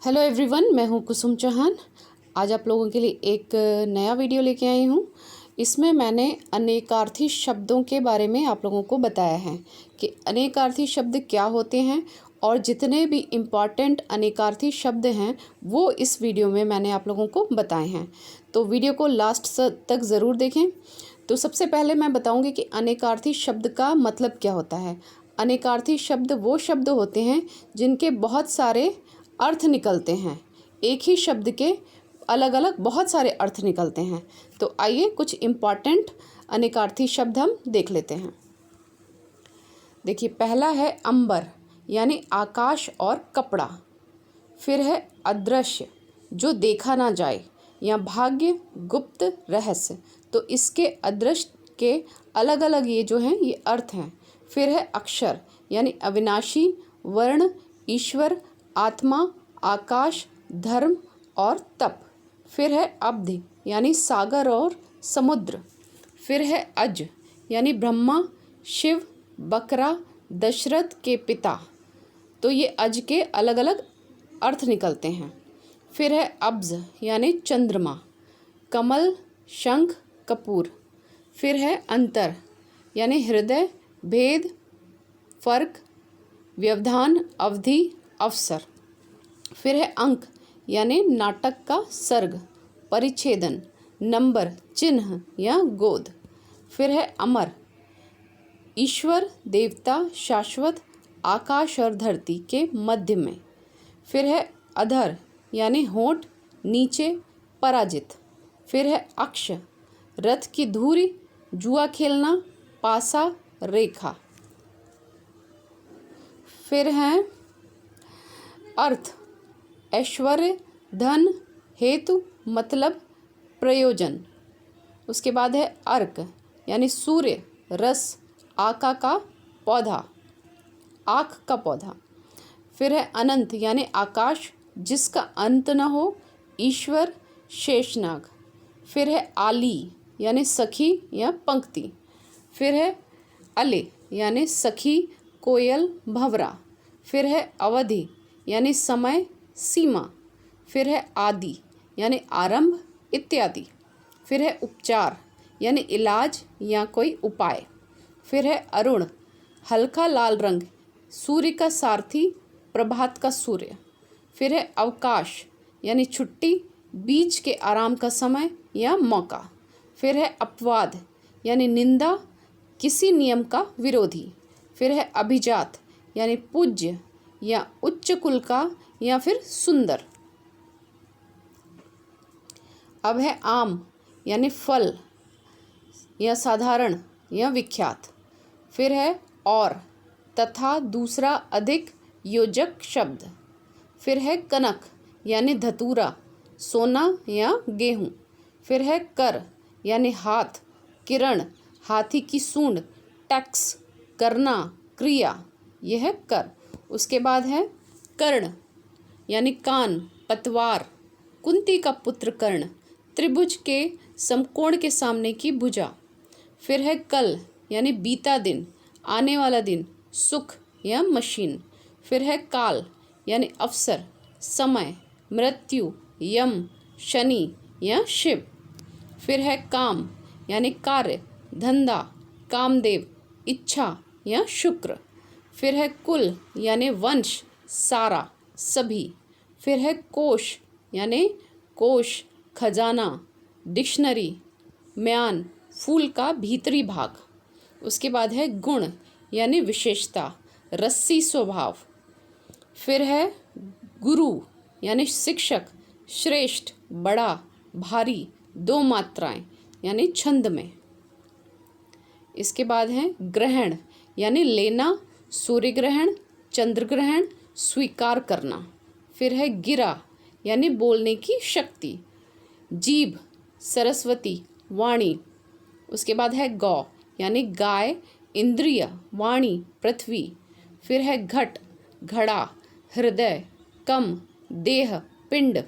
Hello everyone, मैं हूं कुसुम चौहान। आज आप लोगों के लिए एक नया वीडियो लेके आई हूं। इसमें मैंने अनेकार्थी शब्दों के बारे में आप लोगों को बताया है कि अनेकार्थी शब्द क्या होते हैं और जितने भी इम्पॉर्टेंट अनेकार्थी शब्द हैं वो इस वीडियो में मैंने आप लोगों को बताए हैं। तो वीडियो को लास्ट तक ज़रूर देखें। तो सबसे पहले मैं बताऊँगी कि अनेकार्थी शब्द का मतलब क्या होता है। अनेकार्थी शब्द वो शब्द होते हैं जिनके बहुत सारे अर्थ निकलते हैं। एक ही शब्द के अलग अलग बहुत सारे अर्थ निकलते हैं। तो आइए कुछ इम्पॉर्टेंट अनेकार्थी शब्द हम देख लेते हैं। देखिए, पहला है अंबर यानी आकाश और कपड़ा। फिर है अदृश्य, जो देखा ना जाए, या भाग्य, गुप्त, रहस्य। तो इसके अदृश्य के अलग अलग ये जो हैं ये अर्थ हैं। फिर है अक्षर यानी अविनाशी, वर्ण, ईश्वर, आत्मा, आकाश, धर्म और तप। फिर है अब्धि यानी सागर और समुद्र। फिर है अज यानी ब्रह्मा, शिव, बकरा, दशरथ के पिता। तो ये अज के अलग अलग अर्थ निकलते हैं। फिर है अब्ज यानी चंद्रमा, कमल, शंख, कपूर। फिर है अंतर यानी हृदय, भेद, फर्क, व्यवधान, अवधि, अवसर। फिर है अंक यानी नाटक का सर्ग, परिच्छेदन, नंबर, चिन्ह या गोद। फिर है अमर, ईश्वर, देवता, शाश्वत, आकाश और धरती के मध्य में। फिर है अधर यानी होंठ, नीचे, पराजित। फिर है अक्ष, रथ की धुरी, जुआ खेलना, पासा, रेखा। फिर है अर्थ, ऐश्वर्य, धन, हेतु, मतलब, प्रयोजन। उसके बाद है अर्क यानी सूर्य, रस, आका का पौधा, आँख का पौधा। फिर है अनंत यानी आकाश जिसका अंत न हो, ईश्वर, शेषनाग। फिर है आली यानी सखी या पंक्ति। फिर है अले यानी सखी, कोयल, भंवरा। फिर है अवधि यानी समय, सीमा। फिर है आदि यानी आरंभ, इत्यादि। फिर है उपचार यानी इलाज या कोई उपाय। फिर है अरुण, हल्का लाल रंग, सूर्य का सारथी, प्रभात का सूर्य। फिर है अवकाश यानी छुट्टी, बीच के आराम का समय या मौका। फिर है अपवाद यानी निंदा, किसी नियम का विरोधी। फिर है अभिजात यानी पूज्य या उच्च कुल का या फिर सुंदर। अब है आम यानी फल या साधारण या विख्यात। फिर है और, तथा, दूसरा, अधिक, योजक शब्द। फिर है कनक यानी धतूरा, सोना या गेहूँ। फिर है कर यानी हाथ, किरण, हाथी की सूंड, टैक्स, करना, क्रिया, यह है कर। उसके बाद है कर्ण यानी कान, पतवार, कुंती का पुत्र कर्ण, त्रिभुज के समकोण के सामने की भुजा। फिर है कल यानी बीता दिन, आने वाला दिन, सुख या मशीन। फिर है काल यानी अवसर, समय, मृत्यु, यम, शनि या शिव। फिर है काम यानी कार्य, धंधा, कामदेव, इच्छा या शुक्र। फिर है कुल यानी वंश, सारा, सभी। फिर है कोश यानी कोश, खजाना, डिक्शनरी, म्यान, फूल का भीतरी भाग। उसके बाद है गुण यानी विशेषता, रस्सी स्वभाव। फिर है गुरु यानी शिक्षक, श्रेष्ठ, बड़ा, भारी, दो मात्राएं यानी छंद में। इसके बाद है ग्रहण यानी लेना, सूर्य ग्रहण, चंद्र ग्रहण, स्वीकार करना। फिर है गिरा यानी बोलने की शक्ति, जीभ, सरस्वती, वाणी। उसके बाद है गौ यानी गाय, इंद्रिय, वाणी, पृथ्वी। फिर है घट, घड़ा, हृदय, कम, देह, पिंड।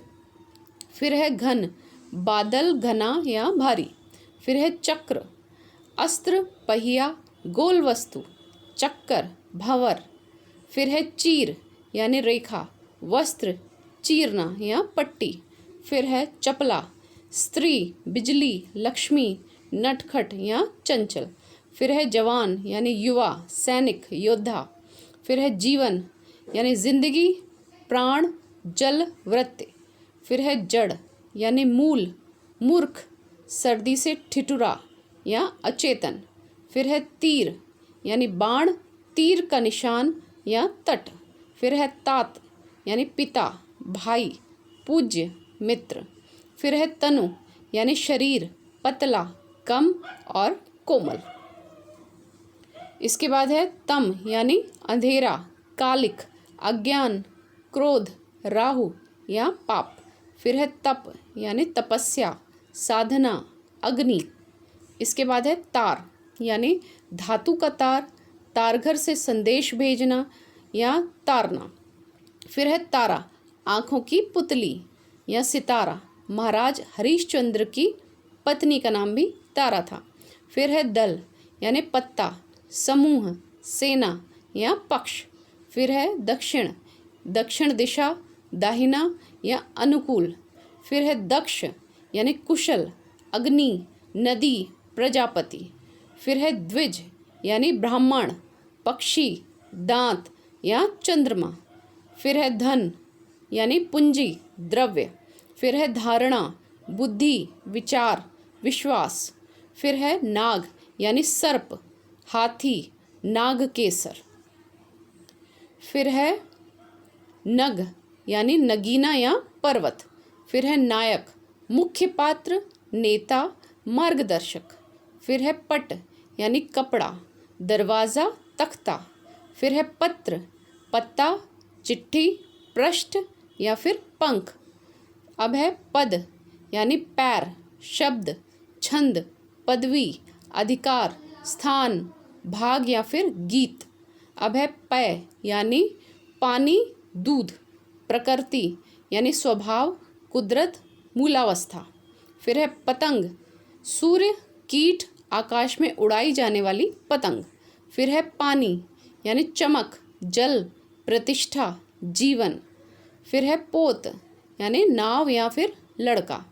फिर है घन, बादल, घना या भारी। फिर है चक्र, अस्त्र, पहिया, गोल वस्तु, चक्कर, भंवर। फिर है चीर यानी रेखा, वस्त्र, चीरना या पट्टी। फिर है चपला, स्त्री, बिजली, लक्ष्मी, नटखट या चंचल। फिर है जवान यानी युवा, सैनिक, योद्धा। फिर है जीवन यानी जिंदगी, प्राण, जल, वृत्ति। फिर है जड़ यानी मूल, मूर्ख, सर्दी से ठिठुरा या अचेतन। फिर है तीर यानी बाण, तीर का निशान या तट। फिर है तात यानी पिता, भाई, पूज्य, मित्र। फिर है तनु यानी शरीर, पतला, कम और कोमल। इसके बाद है तम यानी अंधेरा, कालिक, अज्ञान, क्रोध, राहु या पाप। फिर है तप यानी तपस्या, साधना, अग्नि। इसके बाद है तार यानी धातु का तार, तारघर से संदेश भेजना या तारना। फिर है तारा, आँखों की पुतली या सितारा। महाराज हरिश्चंद्र की पत्नी का नाम भी तारा था। फिर है दल यानी पत्ता, समूह, सेना या पक्ष। फिर है दक्षिण, दक्षिण दिशा, दाहिना या अनुकूल। फिर है दक्ष यानी कुशल, अग्नि, नदी, प्रजापति। फिर है द्विज यानी ब्राह्मण, पक्षी, दांत या चंद्रमा। फिर है धन यानी पूंजी, द्रव्य। फिर है धारणा, बुद्धि, विचार, विश्वास। फिर है नाग यानी सर्प, हाथी, नागकेसर। फिर है नग यानी नगीना या पर्वत। फिर है नायक, मुख्य पात्र, नेता, मार्गदर्शक। फिर है पट यानी कपड़ा, दरवाज़ा, तख्ता। फिर है पत्र, पत्ता, चिट्ठी, पृष्ठ या फिर पंख। अब है पद यानी पैर, शब्द, छंद, पदवी, अधिकार, स्थान, भाग या फिर गीत। अब है पेय यानी पानी, दूध, प्रकृति यानी स्वभाव, कुदरत, मूलावस्था। फिर है पतंग, सूर्य, कीट, आकाश में उड़ाई जाने वाली पतंग। फिर है पानी यानी चमक, जल, प्रतिष्ठा, जीवन। फिर है पोत यानी नाव या फिर लड़का।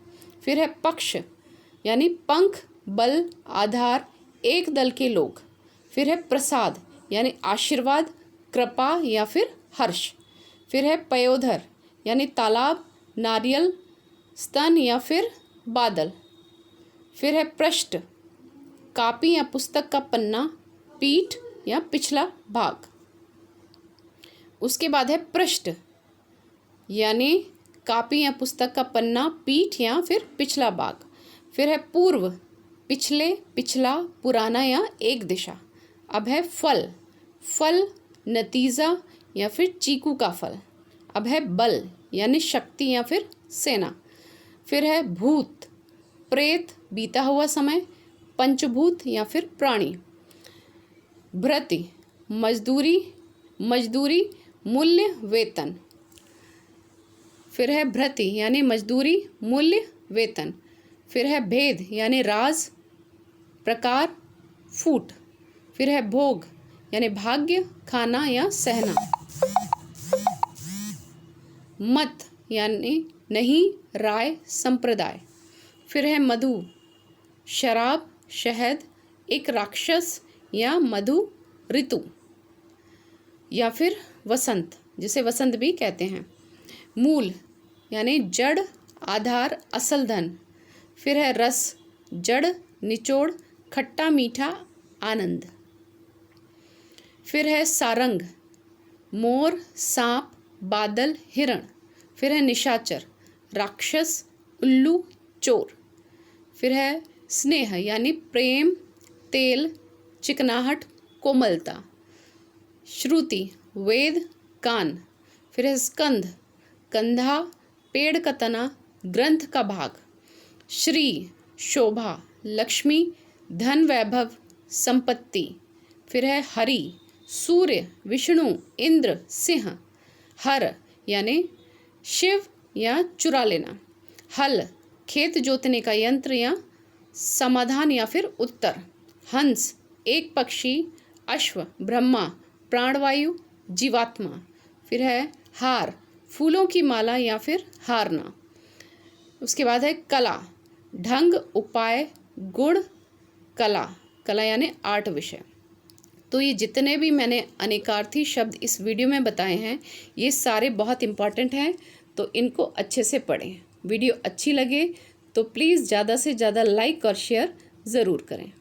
फिर है पक्ष यानी पंख, बल, आधार, एक दल के लोग। फिर है प्रसाद यानी आशीर्वाद, कृपा या फिर हर्ष। फिर है पयोधर यानी तालाब, नारियल, स्तन या फिर बादल। फिर है पृष्ठ, कापी या पुस्तक का पन्ना, पीठ या पिछला भाग। उसके बाद है पृष्ठ यानी कापी या पुस्तक का पन्ना, पीठ या फिर पिछला भाग। फिर है पूर्व, पिछले, पिछला, पुराना या एक दिशा। अब है फल, फल, नतीजा या फिर चीकू का फल। अब है बल यानी शक्ति या फिर सेना। फिर है भूत, प्रेत, बीता हुआ समय, पंचभूत या फिर प्राणी। भृति, मजदूरी, मजदूरी, मूल्य, वेतन। फिर है भृति यानी मजदूरी, मूल्य, वेतन। फिर है भेद यानी राज, प्रकार, फूट। फिर है भोग यानी भाग्य, खाना या सहना। मत यानी नहीं, राय, संप्रदाय। फिर है मधु, शराब, शहद, एक राक्षस या मधु, ऋतु या फिर वसंत, जिसे वसंत भी कहते हैं। मूल यानी जड़, आधार, असल धन। फिर है रस, जड़, निचोड़, खट्टा मीठा, आनंद। फिर है सारंग, मोर, सांप, बादल, हिरण। फिर है निशाचर, राक्षस, उल्लू, चोर। फिर है स्नेह यानी प्रेम, तेल, चिकनाहट, कोमलता। श्रुति, वेद, कान। फिर है स्कंध, कंधा, पेड़ का तना, ग्रंथ का भाग। श्री, शोभा, लक्ष्मी, धन, वैभव, संपत्ति। फिर है हरि, सूर्य, विष्णु, इंद्र, सिंह। हर यानी शिव या चुरा लेना। हल, खेत जोतने का यंत्र या समाधान या फिर उत्तर। हंस, एक पक्षी, अश्व, ब्रह्मा, प्राणवायु, जीवात्मा। फिर है हार, फूलों की माला या फिर हारना। उसके बाद है कला, ढंग, उपाय, गुण, कला, कला यानी आर्ट विषय। तो ये जितने भी मैंने अनेकार्थी शब्द इस वीडियो में बताए हैं ये सारे बहुत इम्पॉर्टेंट हैं, तो इनको अच्छे से पढ़ें। वीडियो अच्छी लगे तो प्लीज़ ज़्यादा से ज़्यादा लाइक और शेयर ज़रूर करें।